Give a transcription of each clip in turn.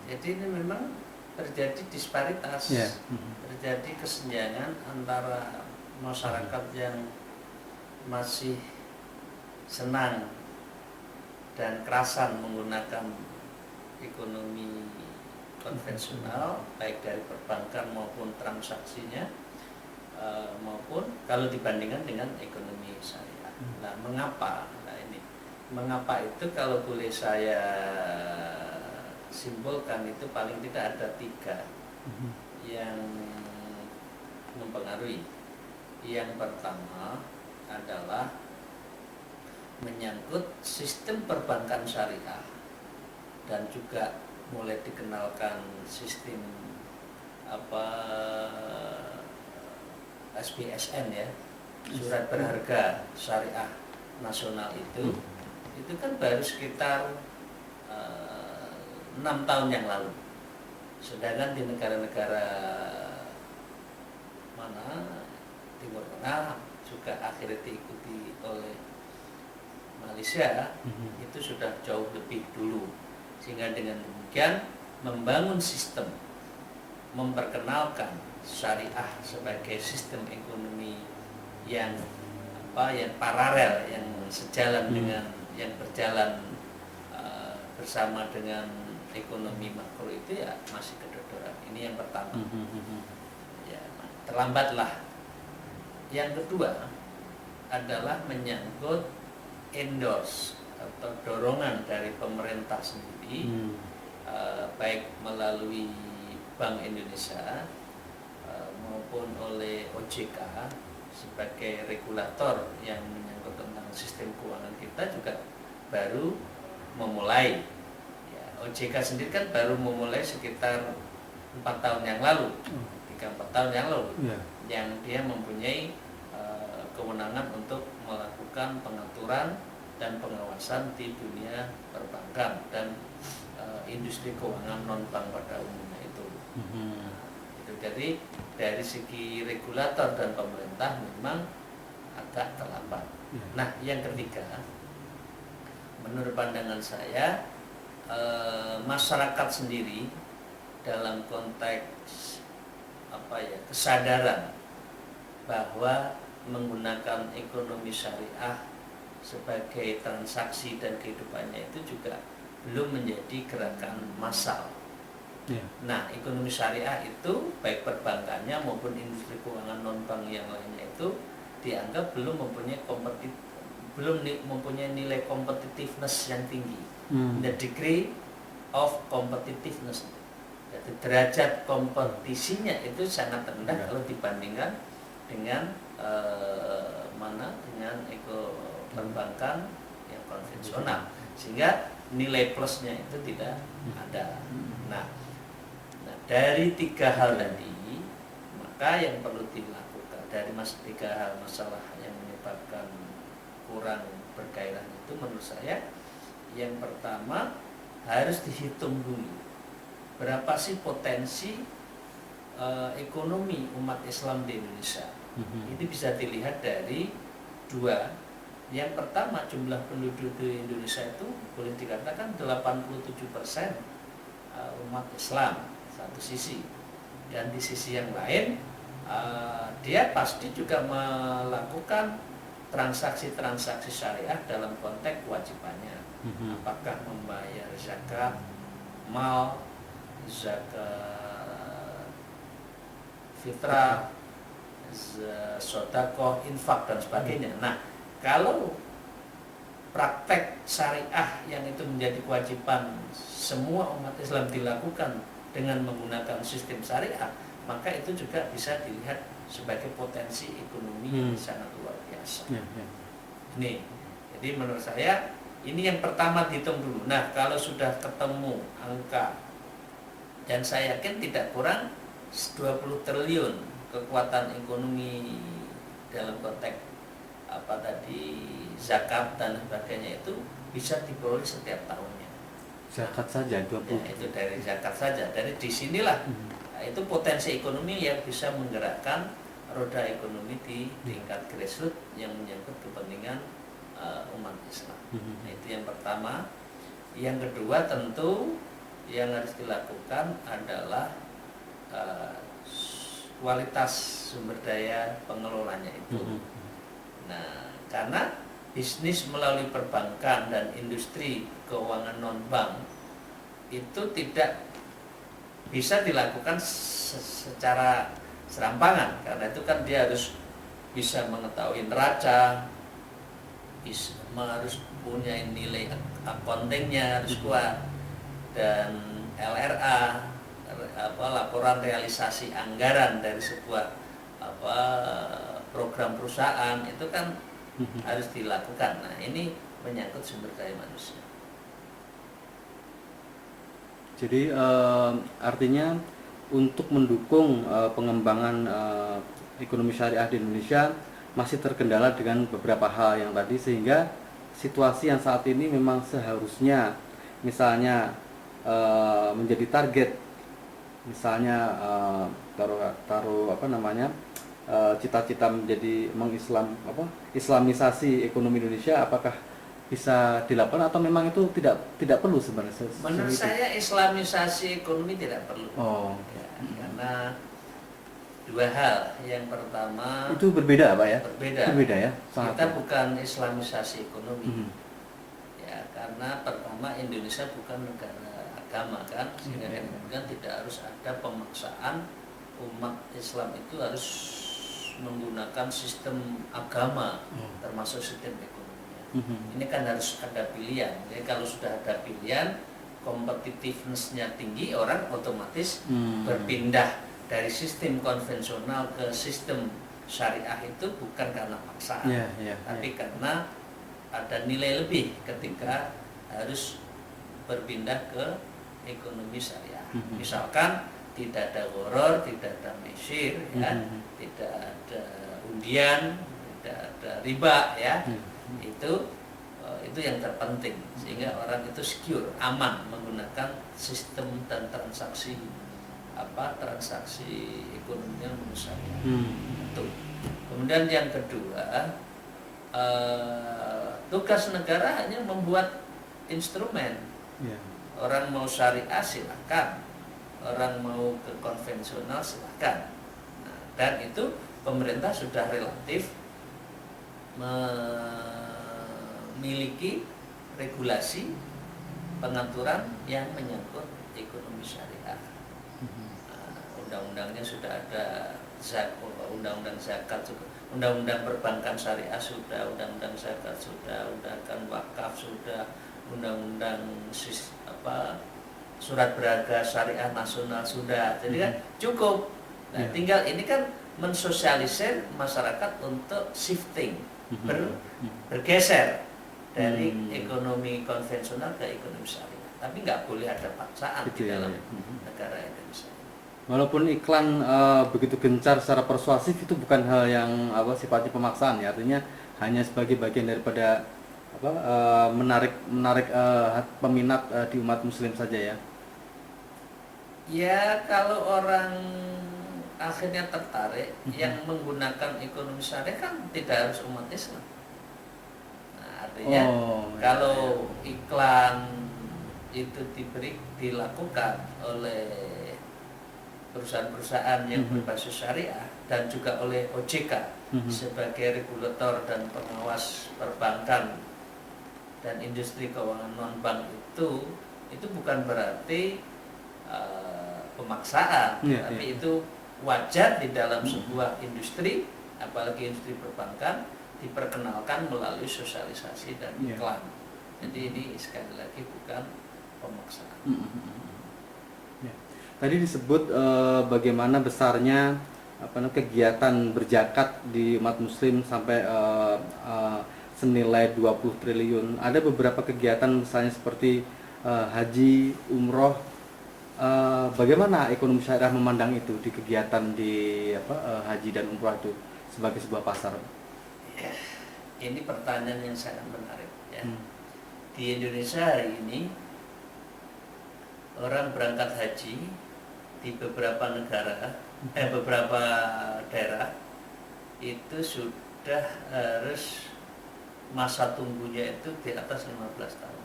Jadi ini memang terjadi disparitas, terjadi kesenjangan antara masyarakat yang masih senang dan kerasan menggunakan ekonomi konvensional, baik dari perbankan maupun transaksinya, maupun kalau dibandingkan dengan ekonomi syariah. Nah, mengapa? Nah, ini mengapa itu kalau boleh saya simbolkan itu paling tidak ada 3 yang mempengaruhi. Yang pertama adalah menyangkut sistem perbankan syariah dan juga mulai dikenalkan sistem SBSN ya, surat berharga syariah nasional itu kan baru sekitar 6 tahun yang lalu. Sedangkan di negara-negara mana Timur Tengah juga akhirnya diikuti oleh Malaysia, itu sudah jauh lebih dulu. Sehingga dengan demikian membangun sistem, memperkenalkan syariah sebagai sistem ekonomi yang paralel, yang sejalan dengan yang berjalan bersama dengan ekonomi makro itu ya masih kedodoran. Ini yang pertama. Ya, terlambatlah. Yang kedua adalah menyangkut endorse atau dorongan dari pemerintah sendiri, baik melalui Bank Indonesia maupun oleh OJK sebagai regulator yang menyangkut tentang sistem keuangan kita juga baru memulai. Ya, OJK sendiri kan baru memulai sekitar 4 tahun yang lalu, 3-4 tahun yang lalu, yang dia mempunyai kewenangan untuk melakukan pengaturan dan pengawasan di dunia perbankan dan industri keuangan non bank pada umumnya itu. Jadi dari segi regulator dan pemerintah memang agak terlambat. Nah, yang ketiga, menurut pandangan saya, masyarakat sendiri dalam konteks kesadaran bahwa menggunakan ekonomi syariah sebagai transaksi dan kehidupannya itu juga belum menjadi gerakan massal. Nah, ekonomi syariah itu baik perbankannya maupun industri keuangan non bank yang lainnya itu dianggap belum mempunyai nilai competitiveness yang tinggi. The degree of competitiveness, jadi derajat kompetisinya itu sangat rendah kalau dibandingkan dengan dengan perbankan yang konvensional, sehingga nilai plusnya itu tidak ada. Nah, dari 3 hal tadi, maka yang perlu dilakukan dari 3 hal masalah yang menyebabkan kurang bergairah itu, menurut saya yang pertama harus dihitung dulu berapa sih potensi ekonomi umat Islam di Indonesia. Ini bisa dilihat dari 2. Yang pertama, jumlah penduduk di Indonesia itu boleh dikatakan 87% umat Islam satu sisi, dan di sisi yang lain dia pasti juga melakukan transaksi-transaksi syariah dalam konteks kewajibannya, apakah membayar zakat mal, zakat fitrah, sedekah, infak dan sebagainya. Nah, kalau praktek syariah yang itu menjadi kewajiban semua umat Islam dilakukan dengan menggunakan sistem syariah, maka itu juga bisa dilihat sebagai potensi ekonomi yang sangat luar biasa. Ini, jadi menurut saya ini yang pertama dihitung dulu. Nah, kalau sudah ketemu angka, dan saya yakin tidak kurang 20 triliun kekuatan ekonomi dalam konteks zakat dan sebagainya, itu bisa diperoleh setiap tahunnya. Zakat saja 20. Ya, itu dari zakat saja. Dari disinilah itu potensi ekonomi yang bisa menggerakkan roda ekonomi di tingkat grassroots yang menyangkut kepentingan umat Islam. Nah, itu yang pertama. Yang kedua tentu yang harus dilakukan adalah kualitas sumber daya pengelolanya itu. Nah, karena bisnis melalui perbankan dan industri keuangan non-bank itu tidak bisa dilakukan secara serampangan, karena itu kan dia harus bisa mengetahui neraca, harus punya nilai accountingnya harus kuat, dan LRA laporan realisasi anggaran dari sebuah program perusahaan itu kan harus dilakukan. Nah, ini menyangkut sumber daya manusia. Jadi artinya untuk mendukung pengembangan ekonomi syariah di Indonesia masih terkendala dengan beberapa hal yang tadi, sehingga situasi yang saat ini memang seharusnya misalnya menjadi target, misalnya taruh cita-cita menjadi islamisasi ekonomi Indonesia, apakah bisa dilakukan atau memang itu tidak perlu sebenarnya? Menurut saya islamisasi ekonomi tidak perlu. Ya, karena dua hal. Yang pertama, itu berbeda Pak ya? Berbeda ya? Kita bukan islamisasi ekonomi. Ya, karena pertama Indonesia bukan negara agama kan, sehingga kemudian tidak harus ada pemaksaan umat Islam itu harus menggunakan sistem agama, termasuk sistem ekonominya. Ini kan harus ada pilihan. Jadi kalau sudah ada pilihan, competitiveness-nya tinggi, orang otomatis berpindah dari sistem konvensional ke sistem syariah itu bukan karena paksaan, tapi karena ada nilai lebih ketika harus berpindah ke ekonomi syariah. Misalkan tidak ada gharar, tidak ada mesir, ya, tidak ada undian, tidak ada riba, ya. Itu yang terpenting, sehingga orang itu secure, aman menggunakan sistem dan transaksi ekonomi yang syariah. Kemudian yang kedua, tugas negara hanya membuat instrumen. Orang mau syariah silakan, orang mau ke konvensional silakan. Nah, dan itu pemerintah sudah relatif memiliki regulasi pengaturan yang menyangkut ekonomi syariah. Undang-undangnya sudah ada, undang-undang zakat juga, undang-undang perbankan syariah sudah, undang-undang zakat sudah, undang-undang wakaf sudah, undang-undang surat berharga syariah nasional sudah. Jadi kan cukup. Nah, tinggal ini kan mensosialisir masyarakat untuk shifting, bergeser dari ekonomi konvensional ke ekonomi syariah. Tapi nggak boleh ada paksaan di dalam negara Indonesia. Walaupun iklan begitu gencar secara persuasif, itu bukan hal yang sifatnya pemaksaan ya, artinya hanya sebagai bagian daripada menarik peminat di umat muslim saja ya. Ya, kalau orang akhirnya tertarik, yang menggunakan ekonomi syariah kan tidak harus umat Islam. Nah, artinya kalau iklan itu dilakukan oleh perusahaan-perusahaan yang berbasis syariah dan juga oleh OJK sebagai regulator dan pengawas perbankan dan industri keuangan non-bank itu bukan berarti pemaksaan, tapi itu wajar di dalam sebuah industri, apalagi industri perbankan, diperkenalkan melalui sosialisasi dan iklan. Jadi ini sekali lagi bukan pemaksaan. Tadi disebut bagaimana besarnya kegiatan berzakat di umat muslim sampai senilai 20 triliun. Ada beberapa kegiatan misalnya seperti haji, umroh. Bagaimana ekonomi syariah memandang itu di kegiatan di haji dan umroh itu sebagai sebuah pasar? Ya, ini pertanyaan yang sangat menarik ya. Di Indonesia hari ini orang berangkat haji di beberapa negara, beberapa daerah itu sudah harus masa tunggunya itu di atas 15 tahun.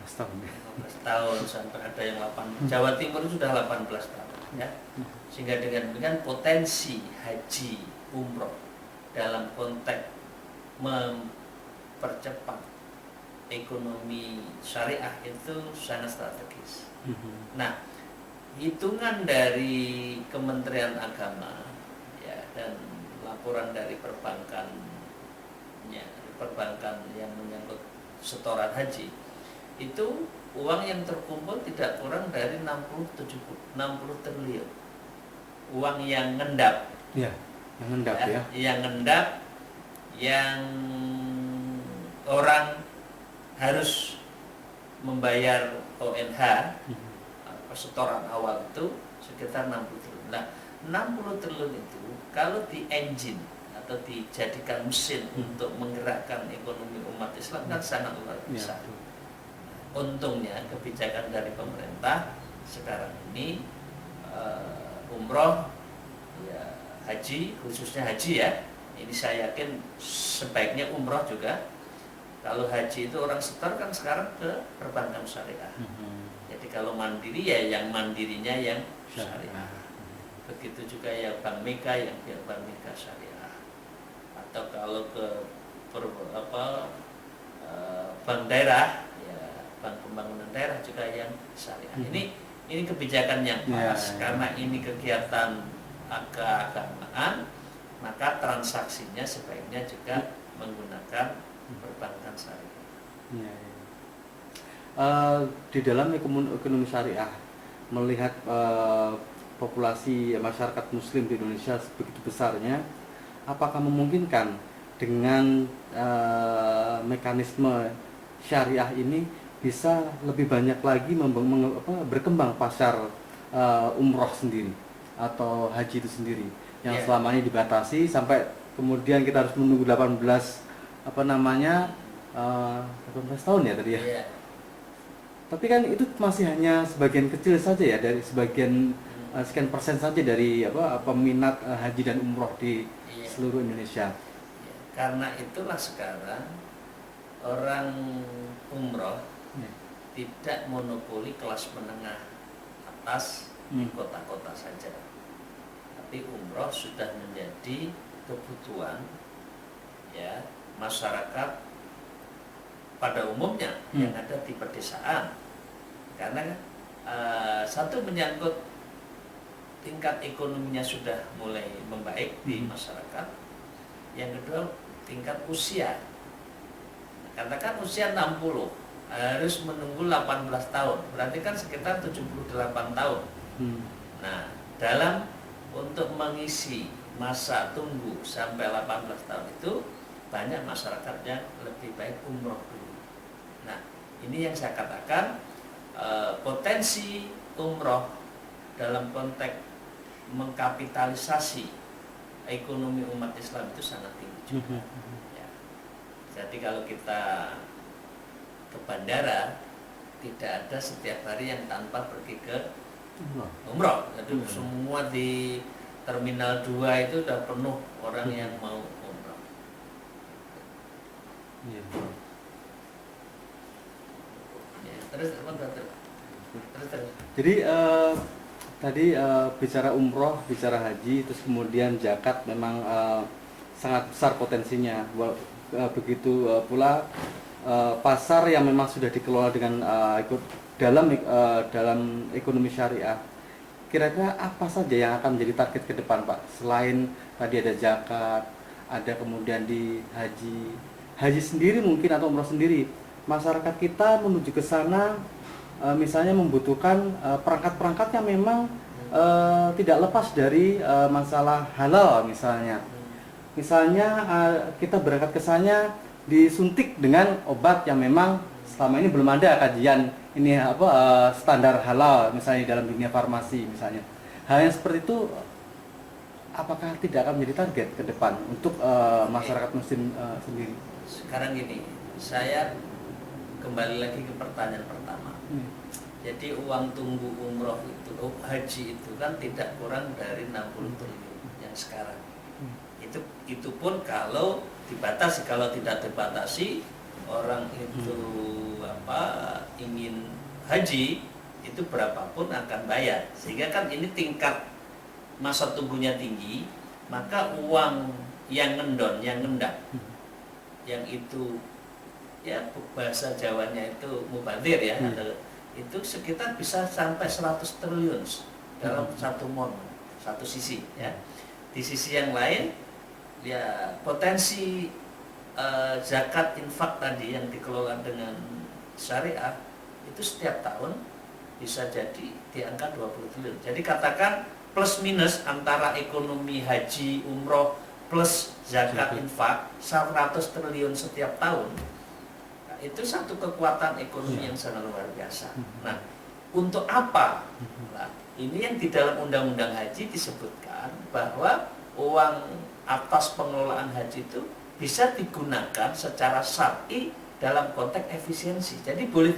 15 tahun ya. 15 tahun sampai ada yang 8. Jawa Timur itu sudah 18 tahun ya. Sehingga dengan demikian potensi haji umroh dalam konteks mempercepat ekonomi syariah itu sangat strategis. Nah, hitungan dari Kementerian Agama ya dan laporan dari perbankan yang menyangkut setoran haji itu uang yang terkumpul tidak kurang dari 60 triliun uang yang ngendap Ya, yang ngendap ya. yang ngendap yang orang harus membayar ONH setoran awal itu sekitar 60 triliun. Nah, 60 triliun itu kalau di engine atau dijadikan mesin untuk menggerakkan ekonomi umat Islam kan sangat luar biasa. Ya. Untungnya kebijakan dari pemerintah sekarang ini umroh, ya, haji, khususnya haji ya. Ini saya yakin sebaiknya umroh juga. Kalau haji itu orang setor kan sekarang ke perbankan syariah. Jadi kalau mandiri ya yang mandirinya yang syariah. Begitu juga yang Bank Mega yang Bank Mega syariah. Atau kalau ke bank daerah ya bank pembangunan daerah juga yang syariah. Ini kebijakan yang pas karena ini kegiatan keagamaan, maka transaksinya sebaiknya juga menggunakan perbankan syariah. Di dalam ekonomi syariah melihat populasi masyarakat muslim di Indonesia begitu besarnya, apakah memungkinkan dengan mekanisme syariah ini bisa lebih banyak lagi berkembang pasar umroh sendiri atau haji itu sendiri yang selama ini dibatasi sampai kemudian kita harus menunggu 18 tahun ya tadi ya. Tapi kan itu masih hanya sebagian kecil saja ya, dari sebagian sekian persen saja dari peminat haji dan umroh di seluruh Indonesia. Karena itulah sekarang orang umroh tidak monopoli kelas menengah atas di kota-kota saja, tapi umroh sudah menjadi kebutuhan ya masyarakat pada umumnya yang ada di pedesaan, karena satu menyangkut tingkat ekonominya sudah mulai membaik di masyarakat, yang kedua tingkat usia, katakan usia 60 harus menunggu 18 tahun, berarti kan sekitar 78 tahun. Nah, dalam untuk mengisi masa tunggu sampai 18 tahun itu banyak masyarakat yang lebih baik umroh dulu. Nah, ini yang saya katakan potensi umroh dalam konteks mengkapitalisasi ekonomi umat Islam itu sangat tinggi juga. Ya. Jadi kalau kita ke bandara tidak ada setiap hari yang tanpa pergi ke umroh. Jadi semua di Terminal 2 itu sudah penuh orang yang mau umroh. Terus. Jadi tadi bicara umroh, bicara haji, terus kemudian zakat memang sangat besar potensinya. Begitu pula pasar yang memang sudah dikelola dengan dalam ekonomi syariah. Kira-kira apa saja yang akan menjadi target ke depan, Pak? Selain tadi ada zakat, ada kemudian di haji sendiri mungkin atau umroh sendiri. Masyarakat kita menuju ke sana misalnya membutuhkan perangkat-perangkat yang memang tidak lepas dari masalah halal misalnya. Misalnya kita berangkat ke sana disuntik dengan obat yang memang selama ini belum ada kajian ini standar halal misalnya dalam dunia farmasi misalnya. Hal yang seperti itu apakah tidak akan menjadi target ke depan untuk masyarakat muslim sendiri? Sekarang gini, saya kembali lagi ke pertanyaan pertama. Jadi uang tunggu umroh itu, haji itu kan tidak kurang dari 60 triliun yang sekarang. Itu pun kalau dibatasi, kalau tidak dibatasi orang itu ingin haji itu berapapun akan bayar, sehingga kan ini tingkat masa tunggunya tinggi, maka uang yang ngendon, yang ngendap, yang itu ya bahasa Jawanya itu mubazir ya, itu sekitar bisa sampai 100 triliun dalam satu momen, satu sisi ya. Di sisi yang lain ya potensi zakat infak tadi yang dikelola dengan syariah itu setiap tahun bisa jadi di angka 20 triliun. Jadi katakan plus minus antara ekonomi haji, umroh plus zakat infak 100 triliun setiap tahun. Nah, itu satu kekuatan ekonomi yang sangat luar biasa. Nah, untuk apa? Nah, ini yang di dalam undang-undang haji disebutkan bahwa uang atas pengelolaan haji itu bisa digunakan secara syar'i dalam konteks efisiensi. Jadi boleh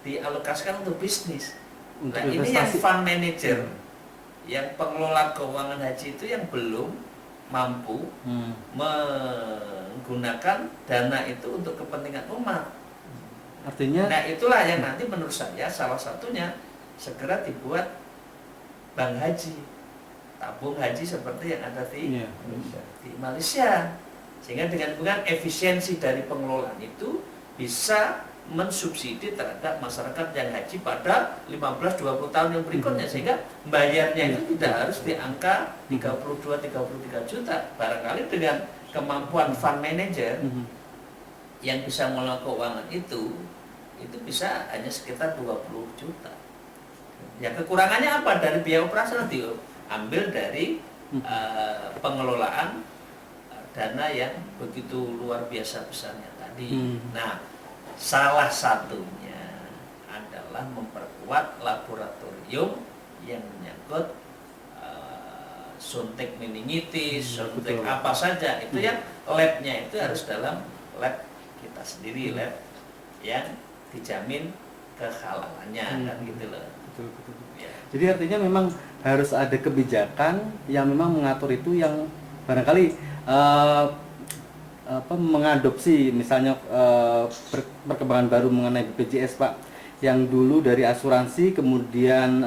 dialokasikan untuk bisnis. Nah, ini yang fund manager, yang pengelola keuangan haji itu yang belum mampu menggunakan dana itu untuk kepentingan umat. Artinya, nah itulah yang nanti menurut saya salah satunya segera dibuat bank haji, tabung haji seperti yang ada di Malaysia. Sehingga dengan efisiensi dari pengelolaan itu bisa mensubsidi terhadap masyarakat yang haji pada 15-20 tahun yang berikutnya, sehingga bayarnya itu tidak harus di angka 32-33 juta. Barangkali dengan kemampuan fund manager yang bisa mengelola keuangan itu bisa hanya sekitar 20 juta. Ya kekurangannya apa? Dari biaya operasional diambil dari pengelolaan dana yang begitu luar biasa besarnya tadi. Nah, salah satunya adalah memperkuat laboratorium yang menyangkut suntik meningitis, suntik apa saja, itu yang labnya itu harus dalam lab kita sendiri, lab yang dijamin kehalalannya, kan gitu loh. Betul. Ya. Jadi artinya memang harus ada kebijakan yang memang mengatur itu, yang barangkali mengadopsi misalnya perkembangan baru mengenai BPJS Pak, yang dulu dari asuransi kemudian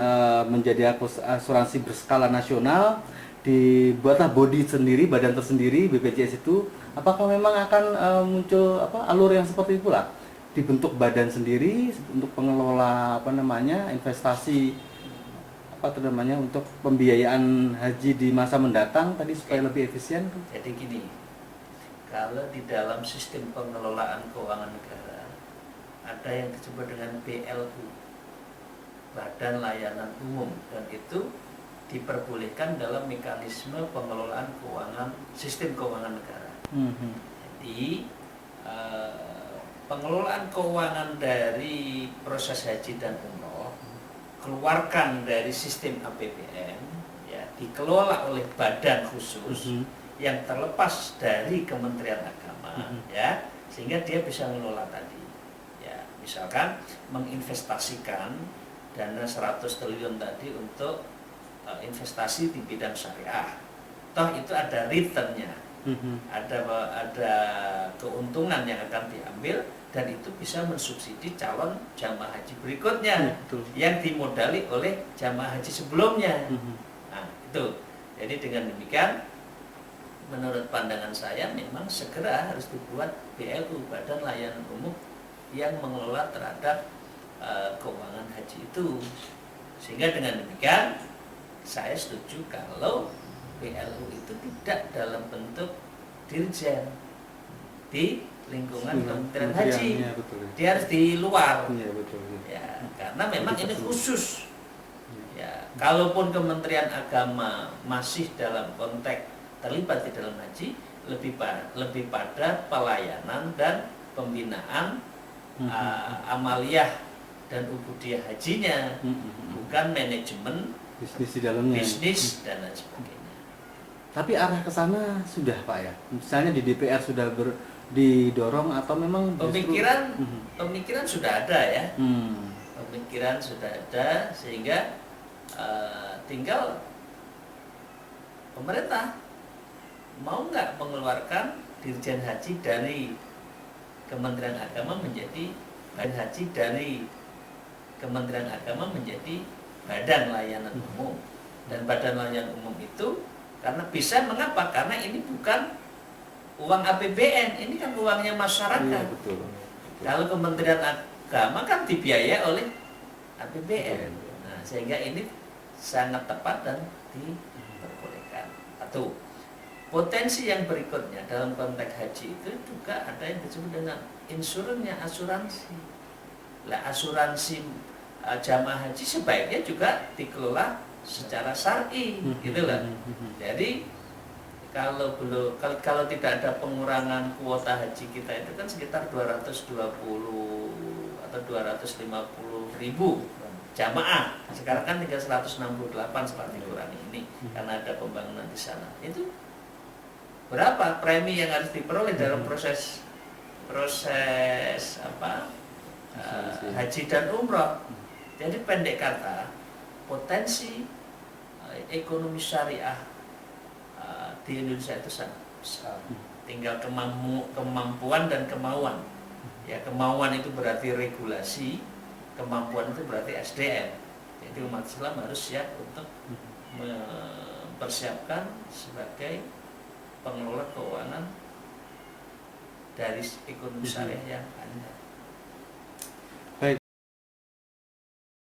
menjadi asuransi berskala nasional, dibuatlah body sendiri, badan tersendiri BPJS itu. Apakah memang akan muncul alur yang seperti itulah, dibentuk badan sendiri untuk pengelola investasi untuk pembiayaan haji di masa mendatang tadi supaya lebih efisien? Jadi gini, kalau di dalam sistem pengelolaan keuangan negara ada yang disebut dengan BLU, Badan Layanan Umum, dan itu diperbolehkan dalam mekanisme pengelolaan keuangan sistem keuangan negara. Jadi pengelolaan keuangan dari proses haji dan umroh keluarkan dari sistem APBN, ya, dikelola oleh badan khusus yang terlepas dari Kementerian Agama, ya, sehingga dia bisa mengelola tadi, ya, misalkan menginvestasikan dana 100 triliun tadi untuk investasi di bidang syariah, toh itu ada returnnya, ada keuntungan yang akan diambil, dan itu bisa mensubsidi calon jamaah haji berikutnya yang dimodali oleh jamaah haji sebelumnya. Nah itu, jadi dengan demikian menurut pandangan saya memang segera harus dibuat BLU, Badan Layanan Umum, yang mengelola terhadap keuangan haji itu. Sehingga dengan demikian saya setuju kalau BLU itu tidak dalam bentuk dirjen di lingkungan Kementerian Haji, dia harus di luar, ya, karena memang ini khusus. Ya, kalaupun Kementerian Agama masih dalam konteks terlibat di dalam haji, lebih pada pelayanan dan pembinaan amaliyah dan ubudiyah hajinya, bukan manajemen bisnis di dalamnya, bisnis dan lain sebagainya. Tapi arah ke sana sudah Pak ya, misalnya di DPR sudah didorong atau memang pemikiran sudah ada ya, pemikiran sudah ada, sehingga tinggal pemerintah mau nggak mengeluarkan dirjen haji dari Kementerian Agama menjadi badan haji, dari Kementerian Agama menjadi Badan Layanan Umum. Dan Badan Layanan Umum itu karena bisa, mengapa? Karena ini bukan uang APBN, ini kan uangnya masyarakat. Iya, betul. Kalau Kementerian Agama kan dibiayai oleh APBN. Nah, sehingga ini sangat tepat dan diperbolehkan. Satu. Potensi yang berikutnya dalam konteks haji itu juga ada yang disebut dengan insurannya, asuransi. Lah, asuransi jamaah haji sebaiknya juga dikelola secara syar'i, gitu lah. Jadi kalau tidak ada pengurangan kuota haji kita itu kan sekitar 220 atau 250 ribu jamaah. Sekarang kan tinggal 168 seperti dikurangi ini karena ada pembangunan di sana. Itu berapa premi yang harus diperoleh dalam proses haji dan umroh. Jadi pendek kata, potensi ekonomi syariah di Indonesia itu sangat besar. Tinggal kemampuan dan kemauan. Ya, kemauan itu berarti regulasi, kemampuan itu berarti SDM. Jadi umat Islam harus siap untuk mempersiapkan sebagai pengelola keuangan dari ekonomi syariah yang ada.